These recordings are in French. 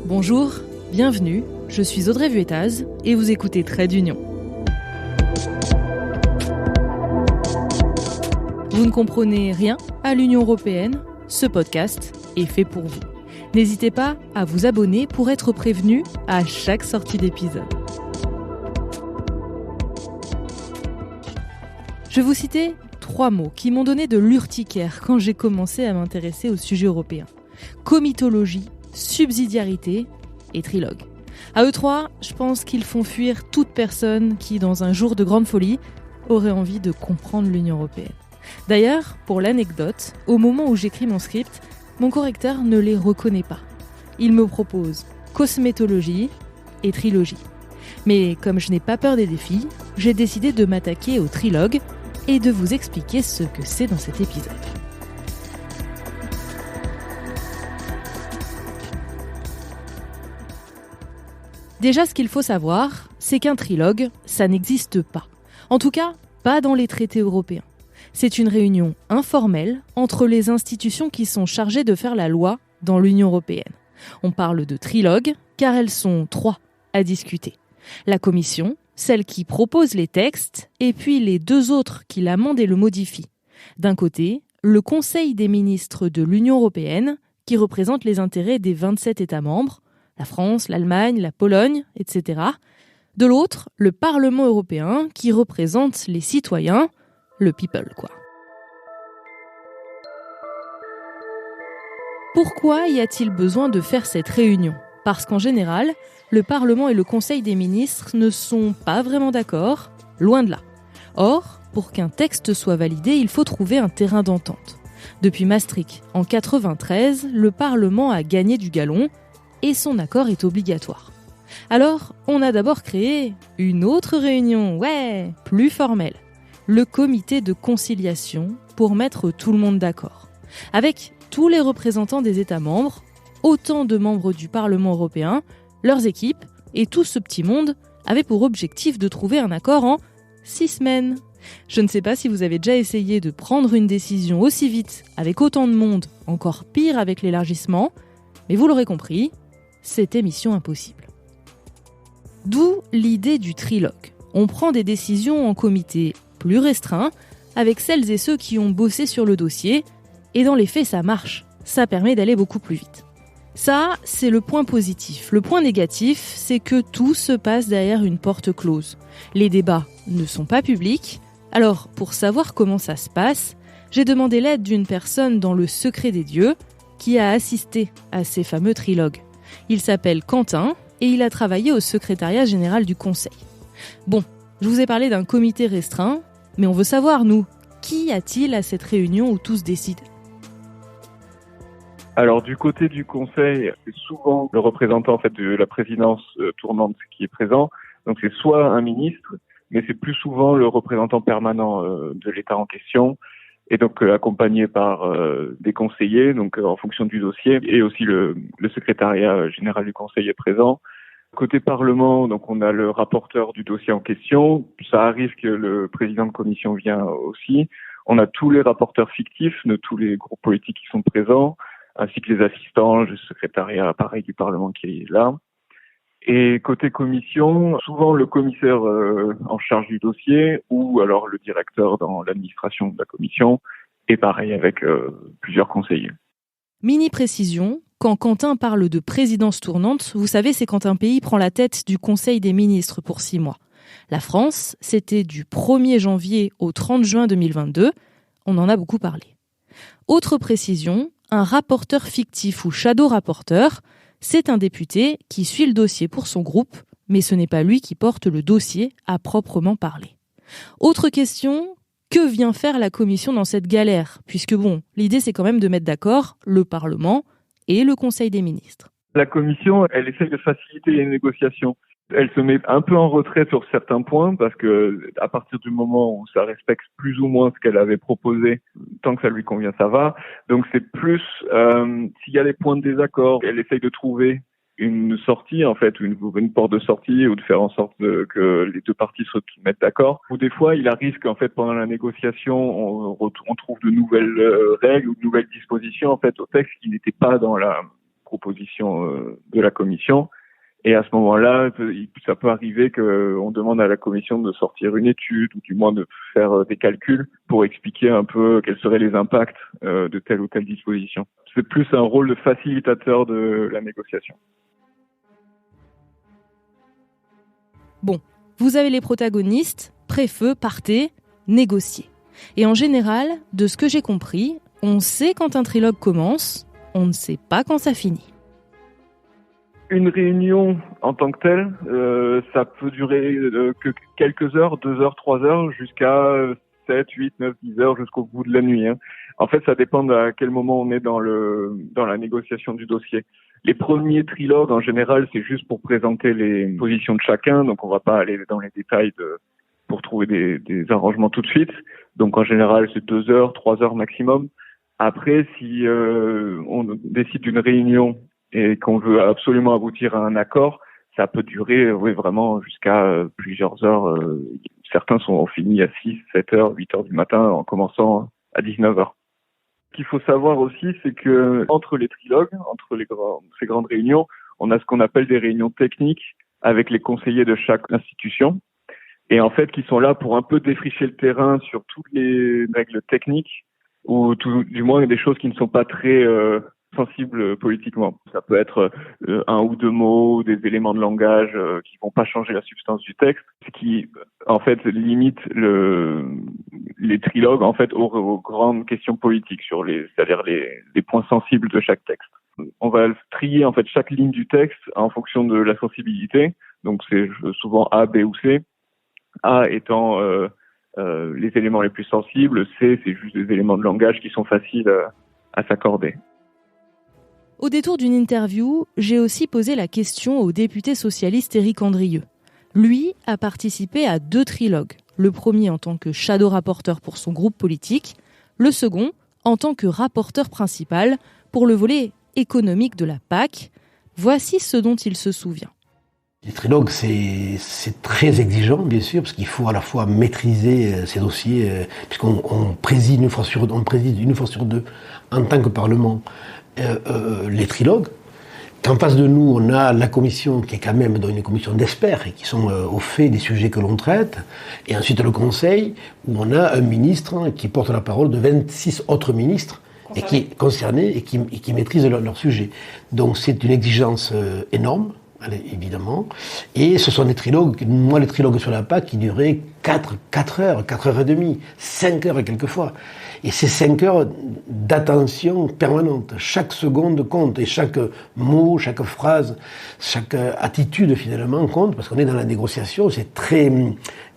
Bonjour, bienvenue, je suis Audrey Vuettaz et vous écoutez Trait d'Union. Vous ne comprenez rien à l'Union européenne? Ce podcast est fait pour vous. N'hésitez pas à vous abonner pour être prévenu à chaque sortie d'épisode. Je vais vous citer 3 mots qui m'ont donné de l'urticaire quand j'ai commencé à m'intéresser au sujet européen. Comitologie, subsidiarité et trilogue. À eux 3, je pense qu'ils font fuir toute personne qui, dans un jour de grande folie, aurait envie de comprendre l'Union européenne. D'ailleurs, pour l'anecdote, au moment où j'écris mon script, mon correcteur ne les reconnaît pas. Il me propose cosmétologie et trilogie. Mais comme je n'ai pas peur des défis, j'ai décidé de m'attaquer au trilogue et de vous expliquer ce que c'est dans cet épisode. Déjà, ce qu'il faut savoir, c'est qu'un trilogue, ça n'existe pas. En tout cas, pas dans les traités européens. C'est une réunion informelle entre les institutions qui sont chargées de faire la loi dans l'Union européenne. On parle de trilogue car elles sont 3 à discuter. La Commission, celle qui propose les textes, et puis les 2 autres qui l'amendent et le modifient. D'un côté, le Conseil des ministres de l'Union européenne, qui représente les intérêts des 27 États membres, la France, l'Allemagne, la Pologne, etc. De l'autre, le Parlement européen, qui représente les citoyens, le people, quoi. Pourquoi y a-t-il besoin de faire cette réunion ? Parce qu'en général, le Parlement et le Conseil des ministres ne sont pas vraiment d'accord, loin de là. Or, pour qu'un texte soit validé, il faut trouver un terrain d'entente. Depuis Maastricht, en 1993, le Parlement a gagné du galon et son accord est obligatoire. Alors, on a d'abord créé une autre réunion, plus formelle. Le comité de conciliation pour mettre tout le monde d'accord. Avec tous les représentants des États membres, autant de membres du Parlement européen, leurs équipes, et tout ce petit monde avait pour objectif de trouver un accord en 6 semaines. Je ne sais pas si vous avez déjà essayé de prendre une décision aussi vite avec autant de monde, encore pire avec l'élargissement, mais vous l'aurez compris, c'était mission impossible. D'où l'idée du trilogue. On prend des décisions en comité plus restreint, avec celles et ceux qui ont bossé sur le dossier, et dans les faits, ça marche. Ça permet d'aller beaucoup plus vite. Ça, c'est le point positif. Le point négatif, c'est que tout se passe derrière une porte close. Les débats ne sont pas publics. Alors, pour savoir comment ça se passe, j'ai demandé l'aide d'une personne dans le secret des dieux qui a assisté à ces fameux trilogues. Il s'appelle Quentin et il a travaillé au secrétariat général du Conseil. Bon, je vous ai parlé d'un comité restreint, mais on veut savoir, nous, qu'y a-t-il à cette réunion où tout se décide ? Alors du côté du Conseil, c'est souvent le représentant en fait de la présidence tournante qui est présent. Donc c'est soit un ministre, mais c'est plus souvent le représentant permanent de l'État en question, et donc accompagné par des conseillers, donc en fonction du dossier, et aussi le secrétariat général du Conseil est présent. Côté Parlement, donc on a le rapporteur du dossier en question. Ça arrive que le président de commission vient aussi. On a tous les rapporteurs fictifs de tous les groupes politiques qui sont présents, ainsi que les assistants, le secrétariat pareil du Parlement qui est là. Et côté commission, souvent le commissaire en charge du dossier ou alors le directeur dans l'administration de la commission, et pareil avec plusieurs conseillers. Mini précision, quand Quentin parle de présidence tournante, vous savez, c'est quand un pays prend la tête du Conseil des ministres pour 6 mois. La France, c'était du 1er janvier au 30 juin 2022. On en a beaucoup parlé. Autre précision, un rapporteur fictif ou shadow rapporteur, c'est un député qui suit le dossier pour son groupe, mais ce n'est pas lui qui porte le dossier à proprement parler. Autre question, que vient faire la Commission dans cette galère ? Puisque l'idée c'est quand même de mettre d'accord le Parlement et le Conseil des ministres. La Commission, elle essaye de faciliter les négociations. Elle se met un peu en retrait sur certains points parce que à partir du moment où ça respecte plus ou moins ce qu'elle avait proposé, tant que ça lui convient, ça va. Donc c'est plus s'il y a des points de désaccord, elle essaye de trouver une sortie en fait, une porte de sortie, ou de faire en sorte que les 2 parties se mettent d'accord. Ou des fois, il arrive qu'en fait pendant la négociation, on trouve de nouvelles règles ou de nouvelles dispositions en fait au texte qui n'étaient pas dans propositions de la commission. Et à ce moment-là, ça peut arriver qu'on demande à la commission de sortir une étude ou du moins de faire des calculs pour expliquer un peu quels seraient les impacts de telle ou telle disposition. C'est plus un rôle de facilitateur de la négociation. Bon, vous avez les protagonistes, préfeu, partez, négociez. Et en général, de ce que j'ai compris, on sait quand un trilogue commence, on ne sait pas quand ça finit. Une réunion en tant que telle, ça peut durer que quelques heures, 2 heures, 3 heures, jusqu'à 7, 8, 9, 10 heures, jusqu'au bout de la nuit. En fait, ça dépend à quel moment on est dans la négociation du dossier. Les premiers trilogues, en général, c'est juste pour présenter les positions de chacun, donc on va pas aller dans les détails pour trouver des arrangements tout de suite. Donc en général, c'est 2 heures, 3 heures maximum. Après, si on décide d'une réunion et qu'on veut absolument aboutir à un accord, ça peut durer vraiment jusqu'à plusieurs heures. Certains sont finis à 6, 7 heures, 8 heures du matin en commençant à 19 heures. Ce qu'il faut savoir aussi, c'est que entre les trilogues, entre ces grandes réunions, on a ce qu'on appelle des réunions techniques avec les conseillers de chaque institution. Et en fait, qui sont là pour un peu défricher le terrain sur toutes les règles techniques ou du moins des choses qui ne sont pas très sensibles politiquement. Ça peut être un ou deux mots, des éléments de langage qui vont pas changer la substance du texte, ce qui en fait limite les trilogues en fait aux grandes questions politiques c'est-à-dire les points sensibles de chaque texte. On va trier en fait chaque ligne du texte en fonction de la sensibilité. Donc c'est souvent A, B ou C. A étant les éléments les plus sensibles, C c'est juste des éléments de langage qui sont faciles à s'accorder. Au détour d'une interview, j'ai aussi posé la question au député socialiste Éric Andrieux. Lui a participé à 2 trilogues. Le premier en tant que shadow rapporteur pour son groupe politique, le second en tant que rapporteur principal pour le volet économique de la PAC. Voici ce dont il se souvient. Les trilogues, c'est très exigeant, bien sûr, parce qu'il faut à la fois maîtriser ces dossiers, puisqu'on préside une fois sur 2 en tant que Parlement les trilogues. Qu'en face de nous, on a la commission qui est quand même dans une commission d'experts et qui sont au fait des sujets que l'on traite, et ensuite le Conseil, où on a un ministre qui porte la parole de 26 autres ministres et qui est concerné et qui maîtrisent leur sujet. Donc c'est une exigence énorme. Évidemment. Et ce sont des trilogues, les trilogues sur la PAC qui duraient 4 heures, 4 heures et demie, 5 heures quelquefois. Et c'est 5 heures d'attention permanente. Chaque seconde compte et chaque mot, chaque phrase, chaque attitude finalement compte parce qu'on est dans la négociation, c'est très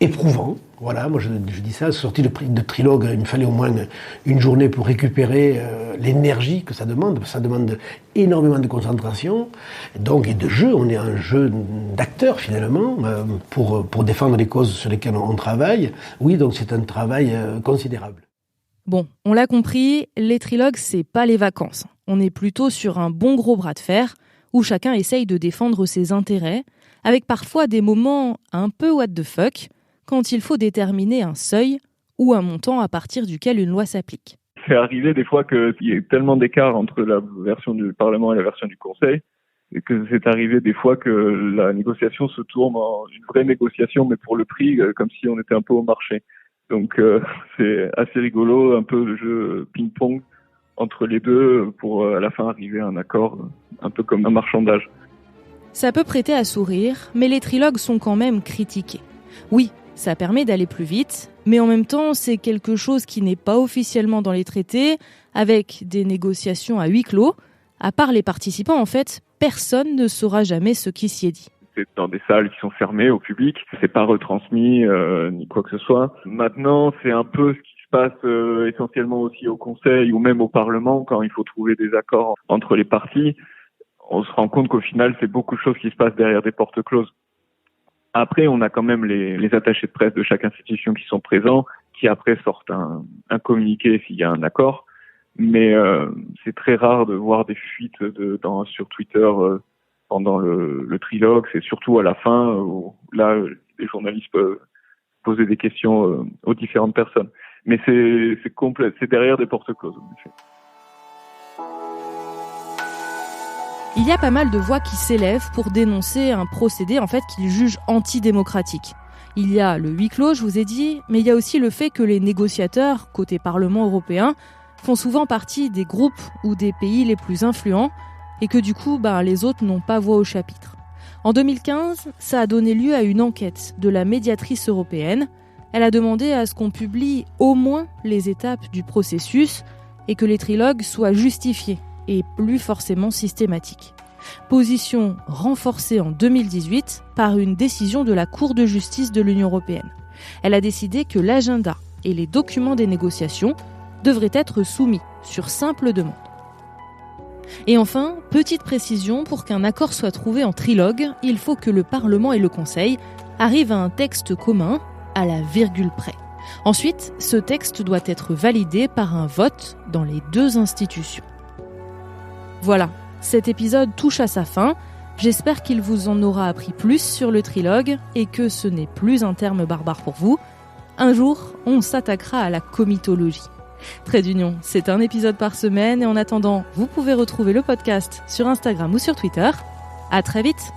éprouvant. Voilà, moi je dis ça, sorti de trilogue, il me fallait au moins une journée pour récupérer l'énergie que ça demande. Ça demande énormément de concentration, donc et de jeu. On est un jeu d'acteurs finalement pour défendre les causes sur lesquelles on travaille. Oui, donc c'est un travail considérable. Bon, on l'a compris, les trilogues, c'est pas les vacances. On est plutôt sur un bon gros bras de fer où chacun essaye de défendre ses intérêts, avec parfois des moments un peu what the fuck, quand il faut déterminer un seuil ou un montant à partir duquel une loi s'applique. C'est arrivé des fois qu'il y ait tellement d'écart entre la version du Parlement et la version du Conseil, et que c'est arrivé des fois que la négociation se tourne en une vraie négociation, mais pour le prix, comme si on était un peu au marché. Donc c'est assez rigolo, un peu le jeu ping-pong entre les deux pour à la fin arriver à un accord, un peu comme un marchandage. Ça peut prêter à sourire, mais les trilogues sont quand même critiqués. Oui, ça permet d'aller plus vite, mais en même temps, c'est quelque chose qui n'est pas officiellement dans les traités, avec des négociations à huis clos. À part les participants, en fait, personne ne saura jamais ce qui s'y est dit. C'est dans des salles qui sont fermées au public, c'est pas retransmis ni quoi que ce soit. Maintenant, c'est un peu ce qui se passe essentiellement aussi au Conseil ou même au Parlement quand il faut trouver des accords entre les partis. On se rend compte qu'au final, c'est beaucoup de choses qui se passent derrière des portes closes. Après, on a quand même les attachés de presse de chaque institution qui sont présents, qui après sortent un communiqué s'il y a un accord. Mais c'est très rare de voir des fuites sur Twitter pendant le trilogue. C'est surtout à la fin où là, les journalistes peuvent poser des questions aux différentes personnes. Mais c'est complet, c'est derrière des portes closes, en effet. Il y a pas mal de voix qui s'élèvent pour dénoncer un procédé qu'ils jugent antidémocratique. Il y a le huis clos, je vous ai dit, mais il y a aussi le fait que les négociateurs, côté Parlement européen, font souvent partie des groupes ou des pays les plus influents et que du coup, les autres n'ont pas voix au chapitre. En 2015, ça a donné lieu à une enquête de la médiatrice européenne. Elle a demandé à ce qu'on publie au moins les étapes du processus et que les trilogues soient justifiés et plus forcément systématiques. Position renforcée en 2018 par une décision de la Cour de justice de l'Union européenne. Elle a décidé que l'agenda et les documents des négociations devraient être soumis sur simple demande. Et enfin, petite précision, pour qu'un accord soit trouvé en trilogue, il faut que le Parlement et le Conseil arrivent à un texte commun à la virgule près. Ensuite, ce texte doit être validé par un vote dans les deux institutions. Voilà, cet épisode touche à sa fin. J'espère qu'il vous en aura appris plus sur le trilogue et que ce n'est plus un terme barbare pour vous. Un jour, on s'attaquera à la comitologie. Trait d'Union, c'est un épisode par semaine et en attendant, vous pouvez retrouver le podcast sur Instagram ou sur Twitter. À très vite!